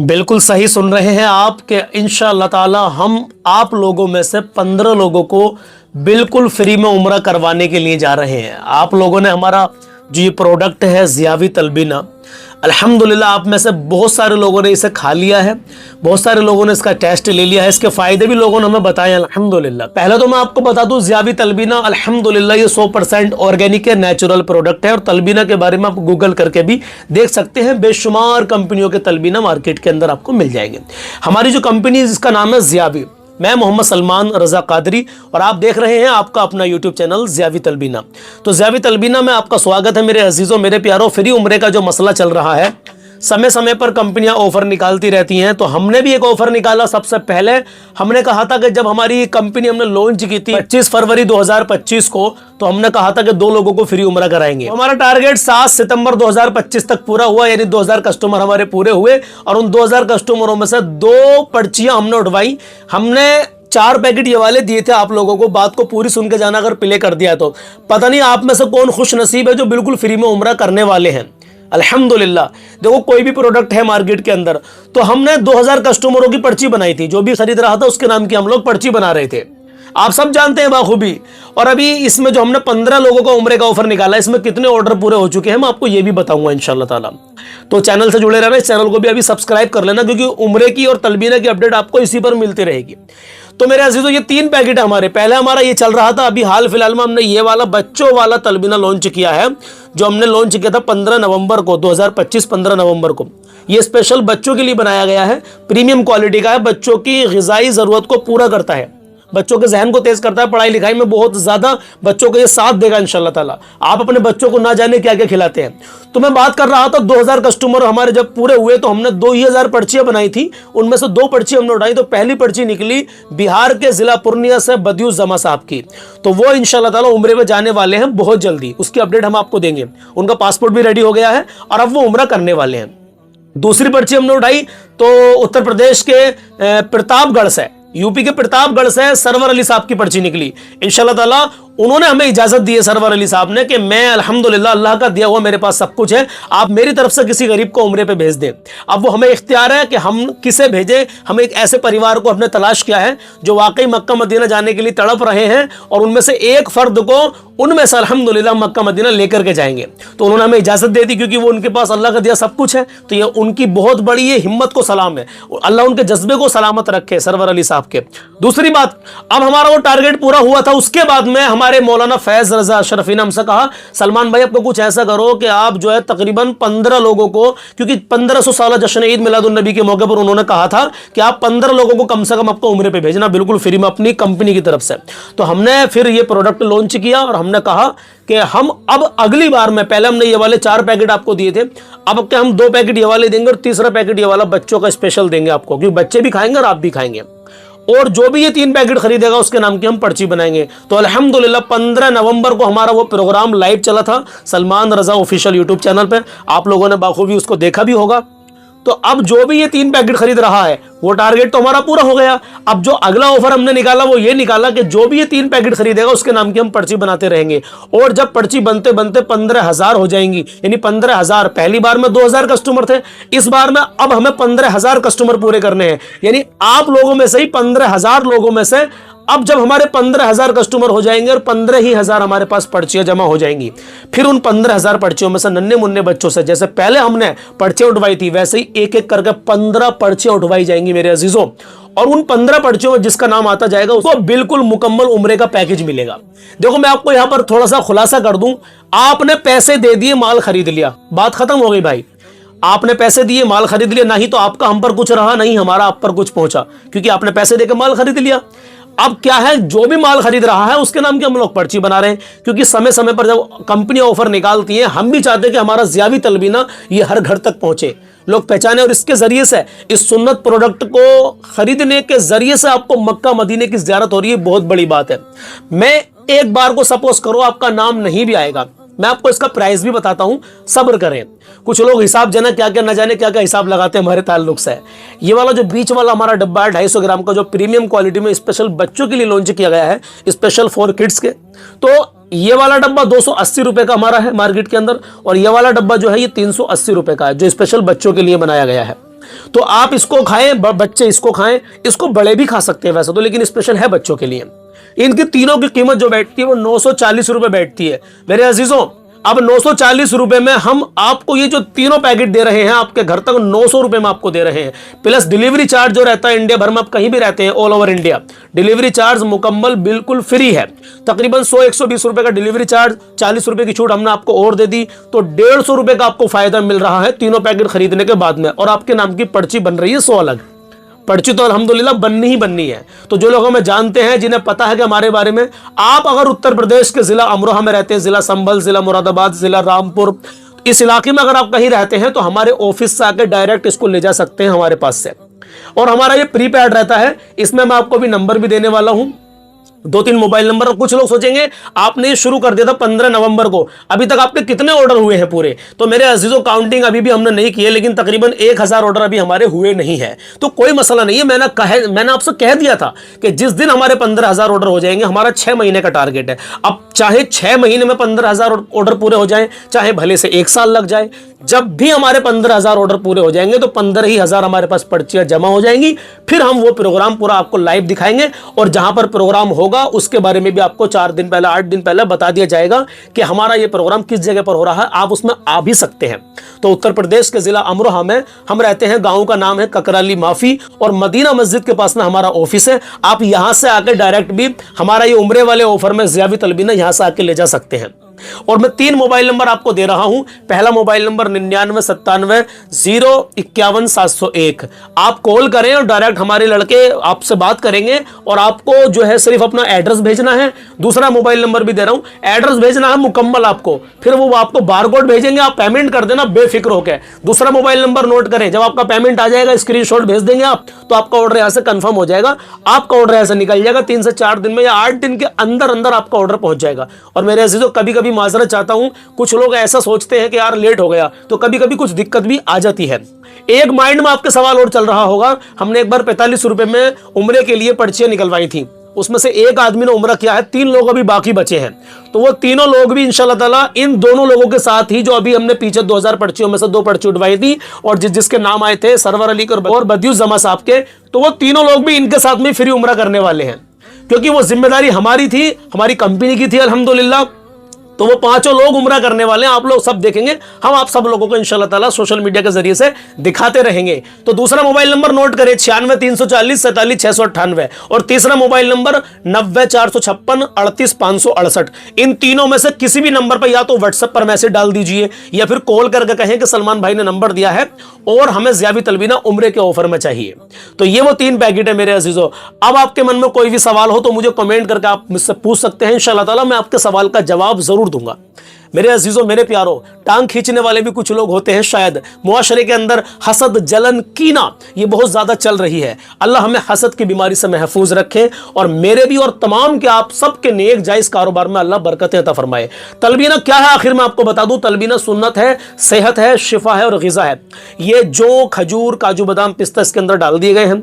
बिल्कुल सही सुन रहे हैं आप कि इंशाअल्लाह ताला हम आप लोगों में से 15 लोगों को बिल्कुल फ्री में उम्रा करवाने के लिए जा रहे हैं। आप लोगों ने हमारा जो ये प्रोडक्ट है ज़ियावी तलबीना, अल्हम्दुलिल्लाह आप में से बहुत सारे लोगों ने इसे खा लिया है, बहुत सारे लोगों ने इसका टेस्ट ले लिया है, इसके फ़ायदे भी लोगों ने हमें बताए अल्हम्दुलिल्लाह। पहले तो मैं आपको बता दूं ज़ियावी तलबीना अल्हम्दुलिल्लाह ये 100% ऑर्गेनिक है, नेचुरल प्रोडक्ट है। और तलबीना के बारे में आप गूगल करके भी देख सकते हैं, बेशुमार कंपनियों के तलबीना मार्केट के अंदर आपको मिल जाएंगे। हमारी जो कंपनी है जिसका नाम है ज़ियावी, मैं मोहम्मद सलमान रज़ा कादरी और आप देख रहे हैं आपका अपना यूट्यूब चैनल ज़ियावी तलबीना। तो ज़ियावी तलबीना में आपका स्वागत है मेरे अजीज़ों, मेरे प्यारों। फ्री उम्रे का जो मसला चल रहा है, समय समय पर कंपनियां ऑफर निकालती रहती हैं, तो हमने भी एक ऑफर निकाला। सबसे पहले हमने कहा था कि जब हमारी कंपनी हमने लॉन्च की थी 25 फरवरी 2025 को, तो हमने कहा था कि 2 लोगों को फ्री उम्रा कराएंगे। तो हमारा टारगेट 7 सितंबर 2025 तक पूरा हुआ, यानी 2000 कस्टमर हमारे पूरे हुए और उन 2000 कस्टमरों में से 2 पर्चियां हमने उठवाई। हमने 4 पैकेट ये वाले दिए थे आप लोगों को। बात को पूरी सुन के जाना, अगर प्ले कर दिया तो पता नहीं आप में से कौन खुश नसीब है जो बिल्कुल फ्री में उम्रा करने वाले हैं। अल्हम्दुलिल्लाह देखो, कोई भी प्रोडक्ट है मार्केट के अंदर, तो हमने 2000 कस्टमरों की पर्ची बनाई थी। जो भी खरीद रहा था उसके नाम की हम लोग पर्ची बना रहे थे, आप सब जानते हैं बाखूबी। और अभी इसमें जो हमने 15 लोगों का उम्रे का ऑफर निकाला, इसमें कितने ऑर्डर पूरे हो चुके हैं मैं आपको ये भी बताऊंगा इंशाल्लाह ताला। तो चैनल से जुड़े रहना, इस चैनल को भी अभी सब्सक्राइब कर लेना, क्योंकि उम्रे की और तलबीना की अपडेट आपको इसी पर मिलती रहेगी। तो मेरे अजीजों, ये 3 पैकेट है हमारे। पहले हमारा ये चल रहा था, अभी हाल फिलहाल में हमने ये वाला बच्चों वाला तलबीना लॉन्च किया है, जो हमने लॉन्च किया था 15 नवंबर को 2025 15 नवंबर को। ये स्पेशल बच्चों के लिए बनाया गया है, प्रीमियम क्वालिटी का है, बच्चों की ग़िज़ाई ज़रूरत को पूरा करता है, बच्चों के जहन को तेज करता है, पढ़ाई लिखाई में बहुत ज्यादा बच्चों को ये साथ देगा इंशाल्लाह ताला। आप अपने बच्चों को ना जाने क्या क्या खिलाते हैं। तो मैं बात कर रहा था 2000 कस्टमर हमारे जब पूरे हुए तो हमने 2000 पर्चियां बनाई थी, उनमें से 2 पर्ची हमने उठाई। तो पहली पर्ची निकली बिहार के जिला पूर्णिया से बदियुस जमा साहब की, तो वो इंशाल्लाह ताला उम्रे में जाने वाले हैं बहुत जल्दी, उसकी अपडेट हम आपको देंगे। उनका पासपोर्ट भी रेडी हो गया है और अब वो उम्रा करने वाले हैं। दूसरी पर्ची हमने उठाई तो उत्तर प्रदेश के प्रतापगढ़ से, यूपी के प्रतापगढ़ से सरवर अली साहब की पर्ची निकली। इंशाल्लाह ताला उन्होंने हमें इजाजत दी है सरवर अली साहब ने कि मैं अल्हम्दुलिल्लाह अल्लाह का दिया हुआ मेरे पास सब कुछ है, आप मेरी तरफ से किसी गरीब को उम्रे पे भेज दें। अब वो हमें इख्तियार है कि हम किसे भेजें। हमें एक ऐसे परिवार को हमने तलाश किया है जो वाकई मक्का मदीना जाने के लिए तड़प रहे हैं, और उनमें से एक फर्द को उनमें से अल्हम्दुलिल्लाह मक्का मदीना लेकर के जाएंगे। तो उन्होंने हमें इजाजत दे दी, क्योंकि वो उनके पास अल्लाह का दिया सब कुछ है। तो ये उनकी बहुत बड़ी ये हिम्मत को सलाम है, अल्लाह उनके जज्बे को सलामत रखे सरवर अली साहब के। दूसरी बात, अब हमारा वो टारगेट पूरा हुआ था, उसके बाद में हमारे मौलाना फैज रजा अशरफी ने हमसे कहा, सलमान भाई आपको कुछ ऐसा करो कि आप जो है तकरीबन 15 लोगों को, क्योंकि 1500 साल जश्न ईद मिलादुन नबी के मौके पर उन्होंने कहा था कि आप 15 लोगों को कम से कम आपको उम्रे पे भेजना बिल्कुल फ्री में अपनी कंपनी की तरफ से। तो हमने फिर ये प्रोडक्ट लॉन्च किया और हमने कहा कि हम अब अगली बार में, पहले हमने ये वाले 4 पैकेट आपको दिए थे, अब क्या हम 2 पैकेट ये वाले देंगे और तीसरा पैकेट ये वाला बच्चों का स्पेशल देंगे आपको, क्योंकि बच्चे भी खाएंगे और आप भी खाएंगे। और जो भी ये 3 पैकेट खरीदेगा उसके नाम की हम पर्ची बनाएंगे। तो अल्हम्दुलिल्लाह 15 नवंबर को हमारा वो प्रोग्राम लाइव चला था सलमान रजा ऑफिशियल यूट्यूब चैनल पे, आप लोगों ने बाखूबी उसको देखा भी होगा। तो अब जो भी ये 3 पैकेट खरीद रहा है वो टारगेट तो हमारा पूरा हो गया। अब जो अगला ऑफर हमने निकाला वो ये निकाला कि जो भी ये 3 पैकेट खरीदेगा उसके नाम की हम पर्ची बनाते रहेंगे। और जब पर्ची बनते बनते 15,000 हो जाएंगी, यानी 15,000, पहली बार में 2000 कस्टमर थे, इस बार में अब हमें 15,000 कस्टमर पूरे करने हैं। यानी आप लोगों में से ही 15,000 लोगों में से अब जब हमारे 15,000 कस्टमर हो जाएंगे और 15,000 हमारे पास पर्चियां जमा हो जाएंगी, फिर उन 15,000 पर्चियों में से नन्हे मुन्ने बच्चों से, जैसे पहले हमने पर्चियां उठवाई थी, वैसे ही एक एक करके 15 पर्चियां उठवाई जाएंगी मेरे अजीजों। और उन 15 पर्चियों में जिसका नाम आता जाएगा उसको बिल्कुल मुकम्मल उम्रे का पैकेज मिलेगा। देखो मैं आपको यहां पर थोड़ा सा खुलासा कर दूं, आपने पैसे दे दिए, माल खरीद लिया, बात खत्म हो गई भाई। आपने पैसे दिए, माल खरीद लिया, नहीं तो आपका हम पर कुछ रहा, नहीं हमारा आप पर कुछ पहुंचा, क्योंकि आपने पैसे देकर माल खरीद लिया। अब क्या है, जो भी माल खरीद रहा है उसके नाम की हम लोग पर्ची बना रहे हैं, क्योंकि समय समय पर जब कंपनी ऑफर निकालती हैं, हम भी चाहते हैं कि हमारा ज़ियावी तलबीना ये हर घर तक पहुंचे, लोग पहचाने। और इसके जरिए से, इस सुन्नत प्रोडक्ट को खरीदने के जरिए से आपको मक्का मदीने की ज़ियारत हो रही है, बहुत बड़ी बात है। मैं एक बार को सपोज करो आपका नाम नहीं भी आएगा, मैं आपको इसका प्राइस भी बताता हूं, सब्र करें। कुछ लोग हिसाब जना क्या क्या न जाने क्या क्या हिसाब लगाते हैं हमारे ताल्लुक से। ये वाला जो बीच वाला हमारा डब्बा है 250 ग्राम का, जो प्रीमियम क्वालिटी में स्पेशल बच्चों के लिए लॉन्च किया गया है, स्पेशल फॉर किड्स के, तो ये वाला डब्बा 280 रुपए का हमारा है मार्केट के अंदर, और ये वाला डब्बा जो है ये 380 रुपए का है, जो स्पेशल बच्चों के लिए बनाया गया है। तो आप इसको खाएं, बच्चे इसको खाएं, इसको बड़े भी खा सकते हैं वैसे तो, लेकिन स्पेशल है बच्चों के लिए। इनकी तीनों की कीमत जो बैठती है वो 940 रुपए बैठती है मेरे अजीजों। अब 940 रुपए में हम आपको ये जो तीनों पैकेट दे रहे हैं आपके घर तक 900 रुपए में आपको दे रहे हैं, प्लस डिलीवरी चार्ज जो रहता है इंडिया भर में, आप कहीं भी रहते हैं all over India, delivery charge मुकम्मल बिल्कुल फ्री है। तकरीबन 100-120 रुपए का डिलीवरी चार्ज, 40 रुपए की छूट हमने आपको और दे दी, तो 150 रुपए का आपको फायदा मिल रहा है तीनों पैकेट खरीदने के बाद में। और आपके नाम की पर्ची बन रही है 100 अलग। पर्ची तो अल्हम्दुलिल्लाह बननी ही बननी है। तो जो लोग हमें जानते हैं, जिन्हें पता है कि हमारे बारे में, आप अगर उत्तर प्रदेश के जिला अमरोहा में रहते हैं, जिला संभल, जिला मुरादाबाद, जिला रामपुर, इस इलाके में अगर आप कहीं रहते हैं तो हमारे ऑफिस से आके डायरेक्ट इसको ले जा सकते हैं हमारे पास से। और हमारा ये प्रीपेड रहता है, इसमें मैं आपको भी नंबर भी देने वाला हूं, 2-3 मोबाइल नंबर। और कुछ लोग सोचेंगे आपने शुरू कर दिया था 15 नवंबर को, अभी तक आपके कितने ऑर्डर हुए हैं पूरे? तो मेरे अजीजों, काउंटिंग अभी भी हमने नहीं की है, लेकिन तकरीबन 1000 ऑर्डर अभी हमारे हुए नहीं है। तो कोई मसला नहीं है, मैंने आपसे कह दिया था कि जिस दिन हमारे 15,000 ऑर्डर हो जाएंगे, हमारा 6 महीने का टारगेट है। अब चाहे 6 महीने में 15,000 ऑर्डर पूरे हो जाए, चाहे भले से 1 साल लग जाए, जब भी हमारे 15,000 ऑर्डर पूरे हो जाएंगे तो 15,000 हमारे पास पर्चियां जमा हो जाएंगी। फिर हम वो प्रोग्राम पूरा आपको लाइव दिखाएंगे, और जहां पर प्रोग्राम होगा उसके बारे में भी आपको 4 दिन पहले, 8 दिन पहले बता दिया जाएगा कि हमारा ये प्रोग्राम किस जगह पर हो रहा है, आप उसमें आ भी सकते हैं। तो उत्तर प्रदेश के जिला अमरोहा में हम रहते हैं, गांव का नाम है ककराली माफी, और मदीना मस्जिद के पास में हमारा ऑफिस है। आप यहां से आकर डायरेक्ट भी हमारा ये उम्रे वाले ऑफर में ज़ियावी तलबीना यहां से आके ले जा सकते हैं। और मैं 3 मोबाइल नंबर आपको दे रहा हूं। पहला मोबाइल नंबर 9997 051 701। आप कॉल करें और डायरेक्ट हमारे लड़के आपसे बात करेंगे, और आपको जो है सिर्फ अपना एड्रेस भेजना है। दूसरा मोबाइल नंबर भी दे रहा हूं, एड्रेस भेजना है मुकम्मल आपको, फिर वो आपको बारकोड भेजेंगे, आप पेमेंट कर देना बेफिक्र होकर। दूसरा मोबाइल नंबर नोट करें, जब आपका पेमेंट आ जाएगा स्क्रीनशॉट भेज देंगे आप, तो आपका ऑर्डर यहां से कंफर्म हो जाएगा, आपका ऑर्डर यहां से निकल जाएगा। 3 से 4 दिन में या 8 दिन के अंदर अंदर आपका ऑर्डर पहुंच जाएगा। और मेरे अजीजों, कभी कभी माजरत चाहता हूं, कुछ लोग ऐसा सोचते हैं कि यार लेट हो गया, तो कभी कभी कुछ दिक्कत भी आ जाती है। एक माइंड में आपके सवाल और चल रहा होगा, हमने एक बार 45 रुपए में उम्रे के लिए पर्चियां निकलवाई थी, उसमें से एक आदमी ने उम्रा किया है, 3 लोग अभी बाकी बचे हैं। तो वो तीनों लोग भी इंशाल्लाह ताला इन दोनों लोगों के साथ ही, जो अभी हमने पीछे 2000 पर्चियों में से 2 पर्ची उठवाई थी, और जिसके नाम आए थे सरवर अली और बदियुज्जमा साहब के, तो वो तीनों लोग भी इनके साथ में फ्री उम्रा करने वाले हैं, क्योंकि वो जिम्मेदारी हमारी थी, हमारी कंपनी की थी अल्हम्दुलिल्लाह। तो वो 5 लोग उम्रा करने वाले हैं, आप लोग सब देखेंगे, हम आप सब लोगों को इंशाल्लाह ताला सोशल मीडिया के जरिए से दिखाते रहेंगे। तो दूसरा मोबाइल नंबर नोट करें 96 340 47 698, और तीसरा मोबाइल नंबर 90 456 38 568। इन तीनों में से किसी भी नंबर पर या तो व्हाट्सएप पर मैसेज डाल दीजिए, या फिर कॉल करके कहें कि सलमान भाई ने नंबर दिया है और हमें ज़ियावी तलबीना उम्रे के ऑफर में चाहिए। तो ये वो 3 पैकेट है मेरे अजीजों। अब आपके मन में कोई भी सवाल हो तो मुझे कमेंट करके आप मुझसे पूछ सकते हैं, इंशाल्लाह ताला मैं आपके सवाल का जवाब जरूर दूंगा। मेरे अजीजों, मेरे प्यारों, टांग खींचने वाले भी कुछ लोग होते हैं शायद, मुआशरे के अंदर हसद, जलन, कीना ये बहुत ज्यादा चल रही है। अल्लाह हमें हसद की बीमारी से महफूज रखे, और मेरे भी और तमाम के, आप सबके नेक जायज कारोबार में अल्लाह बरकतें अता फरमाए। तलबीना क्या है आखिर में आपको बता दूं, तलबीना सुन्नत है, सेहत है, शिफा है और गिज़ा है। ये जो खजूर, काजू, बादाम, पिस्ता इसके अंदर डाल दिए गए हैं,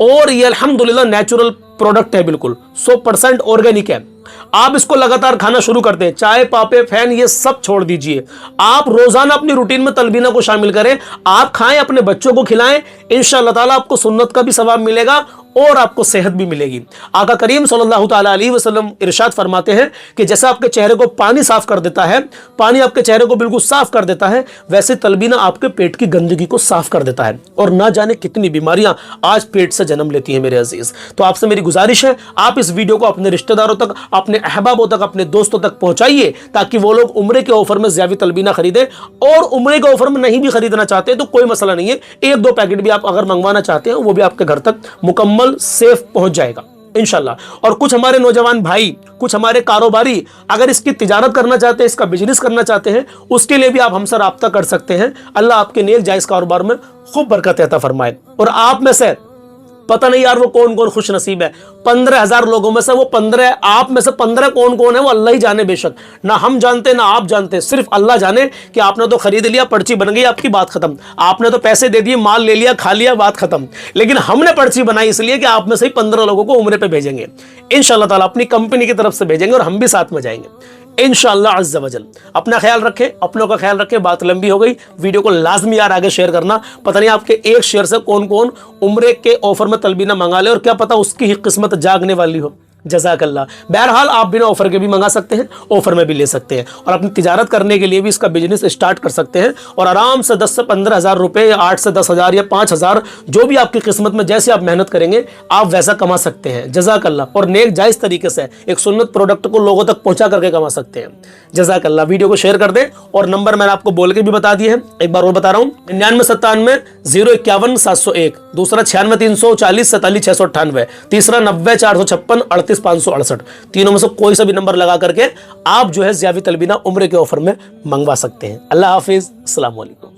और ये अल्हम्दुलिल्लाह नेचुरल प्रोडक्ट है, बिल्कुल 100% ऑर्गेनिक है। आप इसको लगातार खाना शुरू कर दें, चाय, पापे, फैन ये सब छोड़ दीजिए, आप रोजाना अपनी रूटीन में तलबीना को शामिल करें, आप खाएं, अपने बच्चों को खिलाएं, इंशाअल्लाह ताला आपको सुन्नत का भी सवाब मिलेगा और आपको सेहत भी मिलेगी। आका करीम सल्लल्लाहु ताला अलैहि वसल्लम इरशाद फरमाते हैं कि जैसे आपके चेहरे को पानी साफ कर देता है, पानी आपके चेहरे को बिल्कुल साफ कर देता है, वैसे तलबीना आपके पेट की गंदगी को साफ कर देता है। और ना जाने कितनी बीमारियां आज पेट से जन्म लेती हैं मेरे अजीज। तो आपसे मेरी गुजारिश है, आप इस वीडियो को अपने रिश्तेदारों तक, अपने अहबाबों तक, अपने दोस्तों तक पहुंचाइए, ताकि वो लोग उम्रे के ऑफर में ज़ियावी तलबीना खरीदें। और उम्रे के ऑफर में नहीं भी खरीदना चाहते तो कोई मसला नहीं है, 1-2 पैकेट भी आप अगर मंगवाना चाहते हैं, वो भी आपके घर तक मुकम्मल सेफ पहुंच जाएगा इंशाल्लाह। और कुछ हमारे नौजवान भाई, कुछ हमारे कारोबारी अगर इसकी तिजारत करना चाहते हैं, इसका बिजनेस करना चाहते हैं, उसके लिए भी आप हमसे राब्ता कर सकते हैं। अल्लाह आपके नेक जायज कारोबार में खूब बरकत अता फरमाए। और आप में से पता नहीं यार वो कौन कौन खुश नसीब है, 15,000 लोगों में से वो 15, आप में से 15 कौन कौन है वो अल्लाह ही जाने, बेशक ना हम जानते ना आप जानते, सिर्फ अल्लाह जाने कि आपने तो खरीद लिया, पर्ची बन गई, आपकी बात खत्म, आपने तो पैसे दे दिए, माल ले लिया, खा लिया, बात खत्म। लेकिन हमने पर्ची बनाई इसलिए कि आप में से ही 15 लोगों को उम्रे पे भेजेंगे इंशाल्लाह ताला, अपनी कंपनी की तरफ से भेजेंगे और हम भी साथ में जाएंगे इंशाअल्लाह अज़्ज़ वजल। अपना ख्याल रखें, अपनों का ख्याल रखें। बात लंबी हो गई, वीडियो को लाजमी यार आगे शेयर करना। पता नहीं आपके एक शेयर से कौन कौन उम्रे के ऑफर में तलबीना मंगा ले और क्या पता उसकी ही किस्मत जागने वाली हो। जज़ाकल्लाह। बहरहाल आप बिना ऑफर के भी मंगा सकते हैं, ऑफर में भी ले सकते हैं और अपनी तिजारत करने के लिए भी इसका बिजनेस स्टार्ट कर सकते हैं और आराम से 10 से 15 हज़ार रुपये या 8 से 10 हज़ार या 5 हज़ार, जो भी आपकी किस्मत में जैसे आप मेहनत करेंगे आप वैसा कमा सकते हैं। जज़ाकल्लाह। और नेक जायज़ तरीके से एक सुन्नत प्रोडक्ट को लोगों तक पहुंचा करके कमा सकते हैं। जज़ाकल्लाह। वीडियो को शेयर कर दें और नंबर मैंने आपको बोल के भी बता दिए हैं, एक बार और बता रहा हूँ, 9997 051 701, दूसरा 96 340 47 698, तीसरा 90 456 38 568। तीनों में से कोई सा भी नंबर लगा करके आप जो है ज़ियावी तलबीना उम्रे के ऑफर में मंगवा सकते हैं। अल्लाह हाफिज़, अस्सलाम वालेकुम।